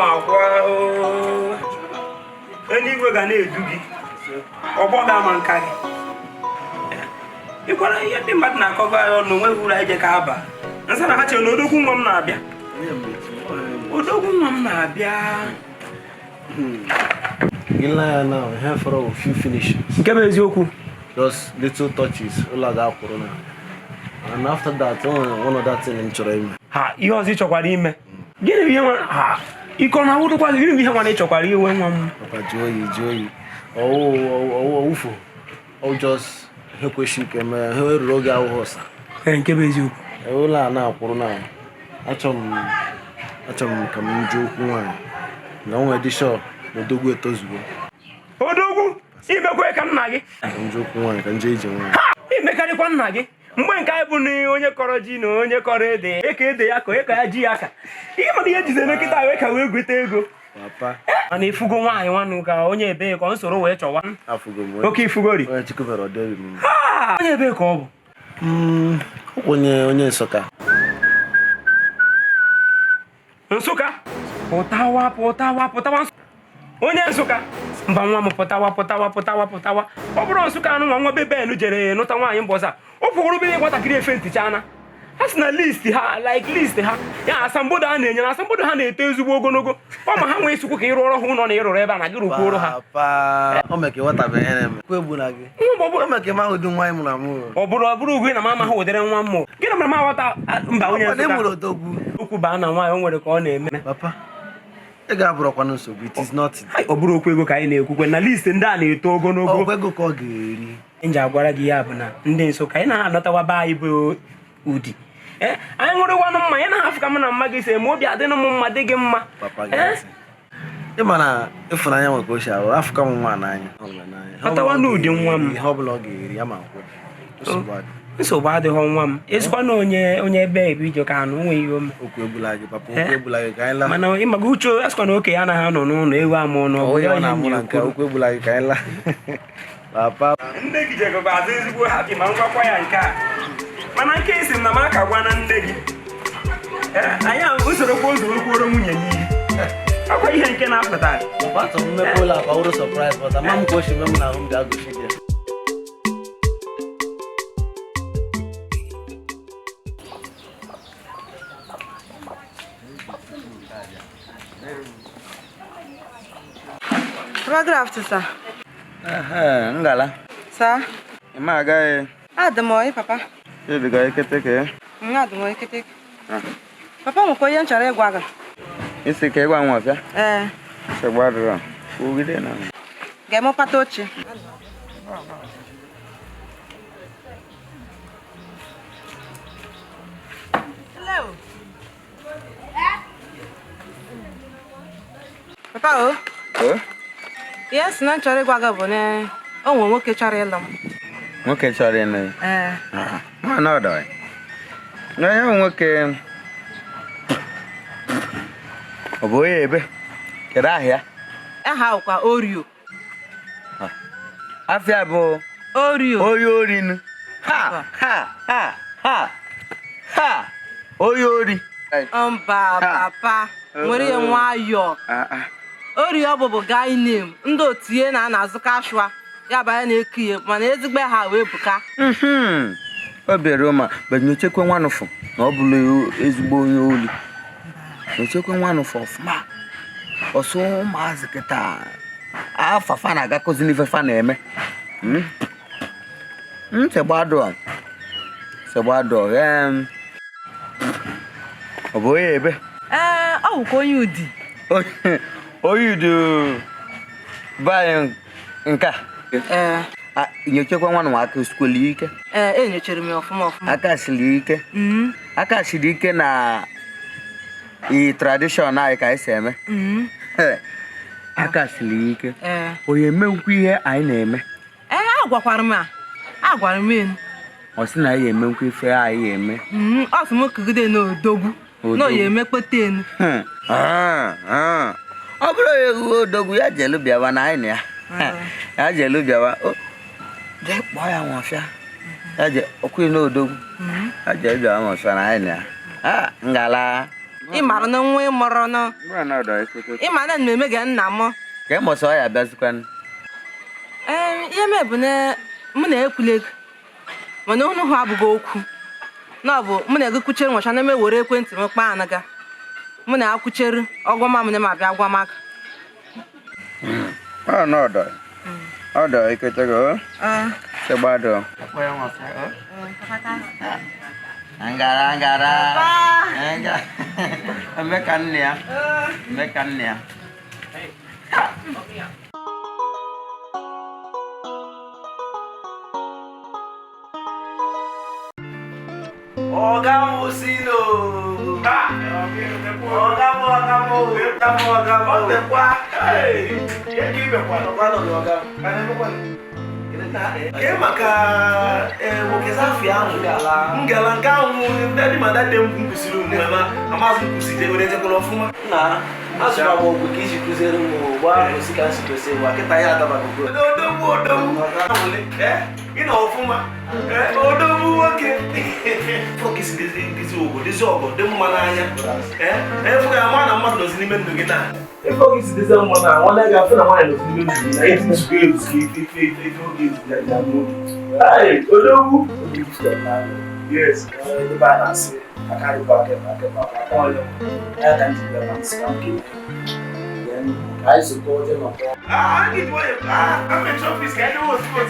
akwa eluigwe ga na-edu gị ọgbọ ga-ama nka gị ịkwara ihe ndị mmadụ na-akọba ọnụ nweghị ụra ije ka aba nsa na ha chere na odogwu nwa m na-abịa odogwu nwa m na-abịa now, here for a few finishes. Just little touches, all of that corona. And after that, one of that thing in Chorema. Ha, you are such a guarime. Get me one. Ha, you can have to call you have one chocolate when one. Papa Joy. Oh, oh, just Hokushik and Roga horse. And Kebezu. Ola now, corona. Achom coming joke one. No edition. ODOGWU etozugo. ODOGWU imekwe ka nna gị. Njokwu nwaanyị ka nje ije nwaanyị. Ha! Imekarịkwa nna gị. Mgbe nke anyị bụ na onye kọrọ ji na onye kọrọ ede, eke ede ya ka ya ji ya ka. Ihe mana ihe jize mekịta wee ka wee gweta ego. Papa. Mana ifugo nwaanyị nwanụ ka onye ebe ka ọ nsoro wee chọwa. Afugo m. Oke ifugori. Onye chikobere ọdịrị m. Ha! Onye ebe ka ọ bụ. Onye Nsụka. Nsụka? Pụtawa. Onye Nsụka mba nwa m pụtawa ọ bụrụ Nsụka anụ nwa bebe enu jere nụta nwaanyị mbọza ọ pụrụ biri nwatakịrị efe ntichana ha si na list ha ya asambodo a na-enye na asambodo ha na-eto ezigbo ogologo ọ ma ha nwee isukwu ka ịrụ ọrụ ha ụlọ na ịrụrụ ebe a na gị rụkwuoro ha ọ bụrụ ugwu na mama ha ụdịrị nwa mmụọ gịnị mere m aghọta mba onye Nsụka okwu baa na nwaanyị o nwere ka ọ na-eme it is not. Ọ bụrụ okwu ego ka anyị na-ekwukwe na list ndị a na-eto ogologo. Okwu ego ka ọ ga-eri. Nje agwara gị ya bụ na ndị Nsụka anyị na-anọtawa be anyị bụ ụdị. Anyị ṅụrịwanụ mma ya na-ahafụ ka m na mma gị si eme obi adịnụ m mma dị gị mma. Ị ma na ịfụnanya nwere ochi ahụ afụ ka m nwa n'anya. Ọtawa n'ụdị nwa m. Ihe ọ bụla ọ ga-eri ya ma nkwụ. Nsogbu adịghị nwa m ezigbo na onye ebe ebe ije ka anụ nwe ihe ome okwu egbula gị papa okwu egbula gị ka anyị laa mana ịmaga uche asịkwa na oke ya anaghị anọ n'ụlọ ewu amụọ n'ọgụ ya na-amụ na nke okwu egbula gị ka anyị laa papa nne gị jegọba azụ ezigbo hapi ma ngwakwa ya nke a mana nke isi m na m aka gwa na nne gị anyị usorokwa ụzọ okwuoro nwunye n'ihe akwa ihe nke na-apụta papa m mepe ụlọ akpa ụrụ sọpraịz pụta ma m ka o si mee m na ahụ m ga-agụchi gị Paragraph sir. Ngala. Sir. Ma gae. Adamo papa. Ebe gae keteke. Adamo keteke. Papa mo ko yen chare gwa ga. Isi ke gwa nwa bia. Se gwa dro. Ugide na. Ge mo patochi. Hello. Papa Yes, na chọrọ ịgwa gị bụ na o nwe nwoke chọrọ ịlụ m. Nwoke chọrọ ịlụ. Ma na ọdọ. Na ya nwoke. Ọ bụ onye ebe. Kedu ahịa? Aha kwa Orio. Afịa bụ Orio. Orinu. Ha. Ori. Mba papa, nwere ya nwayọ. Orio bụ guy name. Ndị otie na-azụka ashwa. Ya ba ya na-ekiye mana ezigbo ha wee buka. O bịara ụma, benye chekwe nwanụfụ na ọ bụrụ ezigbo onye oli. Ochekwe nwanụfụ ọfụma. Ọsọ ụmụazị kịta afafa na-agakọzi n'ife fa na-eme. Segbado. Ọ bụ onye ebe? Ọ bụ onye ụdị. Onye ụdị baị nka. Nyochekwa nwanụ aka sikweli ike. Enyochara m ya ọfụma. Aka siri ike. Aka siri ike na tradition anyị ka anyị si eme. Aka siri ike. Onye emekwa ihe anyị na-eme. Agwakwara m enu. Ọ sị na anyị emekwa ife anyị eme. Ọ sị m kugide na odogwu. Na ya emekpeta enu. Ọ bụrụ odogwu ya jelu bịawa na anyị na ya. Ya jelu bịawa. Jee kpọọ ya nwafịa. Ya je okwu na odogwu. Ya jelu bịawa nwafịa na anyị na ya. Ngala. ị mara na nwa ị mụrụ na ị ma na mmemme ga nna m ka ị mụsọ ya bịazikwanụ ihe m bụ na mụ na-ekwule ego mana unu hụ abụghị okwu na ọ bụ mụ na ego kwuchere nwacha na were ekwentị m kpaa anaga mụ na akwuchere ọgwọ ma m na ma bịa gwa m aka ọdọ ikechego segbado Ngara mekan ya Oga Musino. Oga. Hey. Maka mokeza Ngala ngangu ndadi madade mkusiru mwana amazi kusije urete kolofuma na asuma mo kukishi kuzeru mo wa musika sikose wa ketaya ata bagogo odomu ina ofuma odomu wake focus this ogo demu mananya fuka mwana mmadụ nọzi n'ime ndụ gị na focus this mwana nwana ga-afụ na nwana nọzi n'ime ndụ na eti sukuru ife oge ya mo ai odomu yes the balance I carry back all I can do the scam then I support them I get way I'm a trophy guy no was no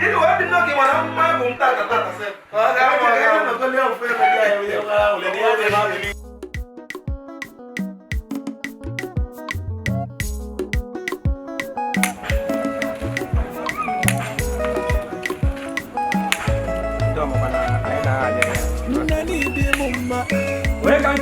you know what did not get one my boom tata say I'm going to go there Where can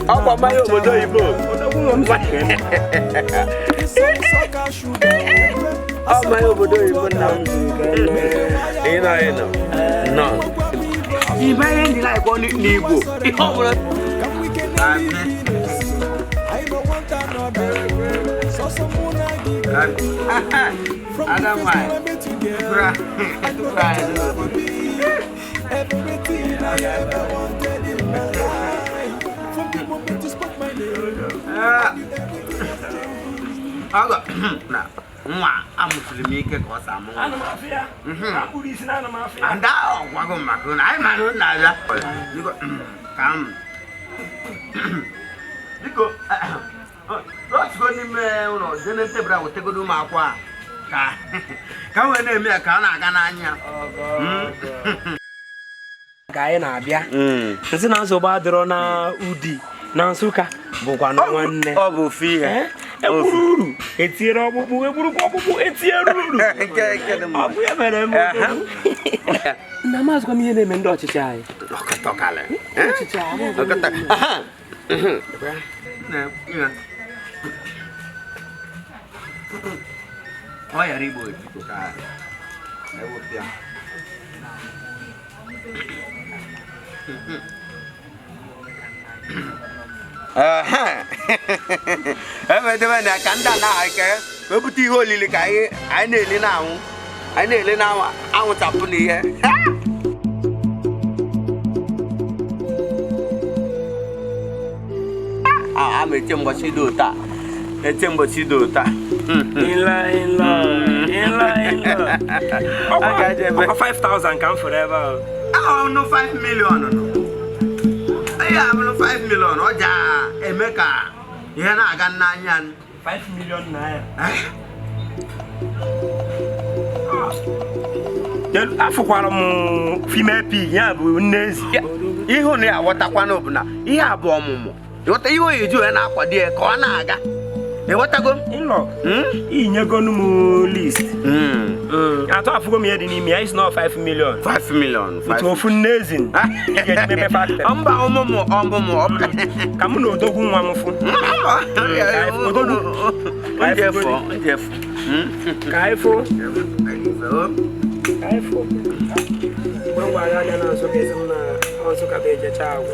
Apa mayo obodo Igbo? Apa mayo obodo Igbo na ino. No. Iba yen di like on Igbo. Adam why? Everything I ever wanted in my life. From the moment you spoke my name. Nah, I'm Muslim because I'm a mafia. And now, Wagon Macron, I'm another. You got come. You go. What's going to be? Then the brother will take a do my qua. Come and name me a canna. Guy na abia. Nsi na so ba dro na udi na nsuka bukwa no nwanne. Obu fi Eburu etiere obubu obubu etiere ruru. Abu ya mere mo. Na mazu kwa miye na-eme ndị ọchịchị anyị. Okotokale. Ọchịchị anyị. Okota. Aha. Na, ina. Oya ribo ikuka. Ewo pia. Ebe na kanda na ake webuti ihe olili ka anyị na-eli na anwụ anyị na-eli na anwụ tapụ n'ihe ama eche mgbochi dị ụta Ila. 5,000 come forever. Oh, no 5 million. I have no 5 million. Oja, Emeka. You na aga nanyan. 5 million naira. Afukwara m female pig ya bụ nnezi. Ihu na ya watakwa n'obuna. Ihe abụ ọmụmụ. Yota iwe eju na akwadi ka ọ na-aga. what I go? In law. In your gonum list. I thought for me in me, it's not 5 million. 5 million. It's awful amazing. Get me back. Come on, ODOGWU one phone. Kaifo. When we are also getting also cabbage child.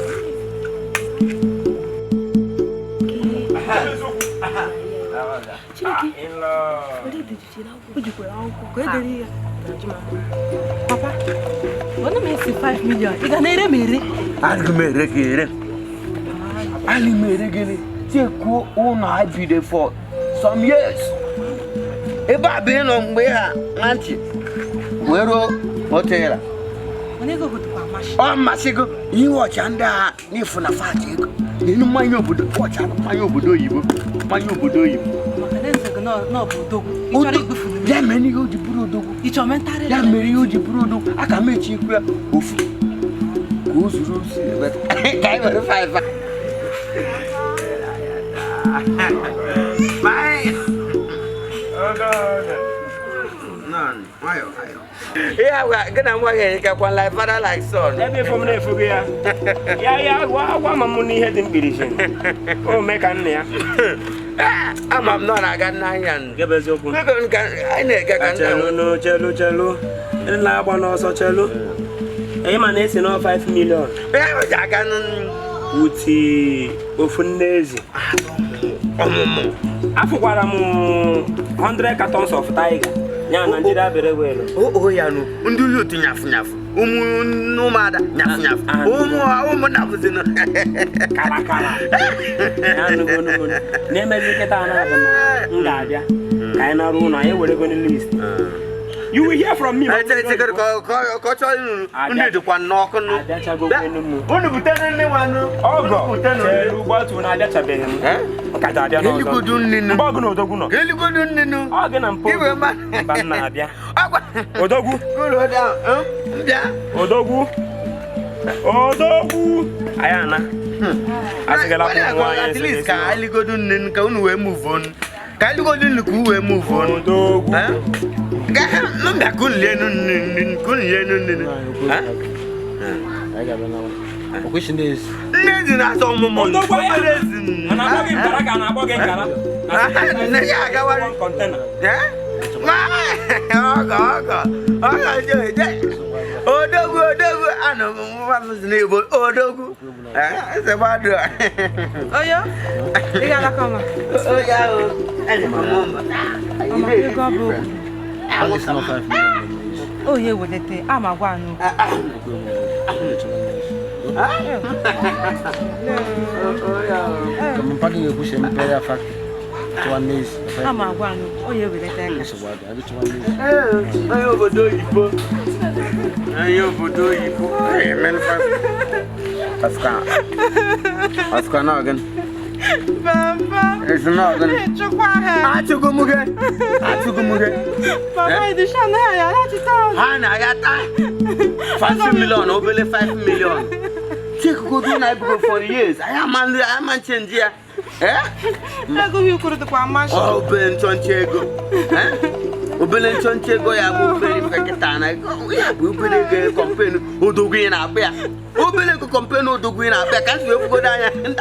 Papa, what do you 5 million? You can never marry. I'll marry. Take on I be there for some years. If I been on where, auntie, where hotel. When you go to Pamash, Oh, Masigo, you watch under Nifuna Fatic. You know my yobudo, watch out my yobudo, my yobudo. no, Budo. There many you Budo. It's your mental. There many you Budo. I can make you who's but I got 5. Bye. Oh, God. None. Why? Yeah, we're gonna work one like father like son. Let me from there for ya. Yeah, what my money had in British. Oh, make an air. I'm not, I got 9 and Give us open. I can Cello. And Labon also cello. A man is in all 5 million. I can Uti Ofunese. I forgot 100 cartons of tiger. Yan Nigeria very well. Oh, yeah, no. Do you think Naf? No matter. Naf. Oh, Kala. Name it Ngadia. Kaina Runa, I would have been list. You will hear from me. I take a call to one knock on that. I go in the moon. One of the one. Oh, God. What when I get a bed? Catadia, you go doing Bogno, Doguno. You go doing Organ and Banadia. ODOGWU. ODOGWU. Ayana. At least I go doing can we move on. Can you go to the cool move on? I couldn't question is not all more. And I'm container. ODOGWU, I know what was the name of ODOGWU. That's about it. Oh, yeah? You gotta come. Oh, yeah. Oh, yeah, with the thing. I'm a one. I'm packing your bush and player factory. To one days. I'm a one. Oh, yeah, with the thing. Afghan again. Papa, It's not going to go again. Papa, the Shanghai, Hana, 5 million, over 5 million. Check good when I go for years. I am change here. Eh? you could have Pamash. Oh, Ben Chonchego. Eh? Ubele Chonchego, I will pay Peketana. We will be company ODOGWU in our bear. Ubele company ODOGWU in our bear. Can't you go down?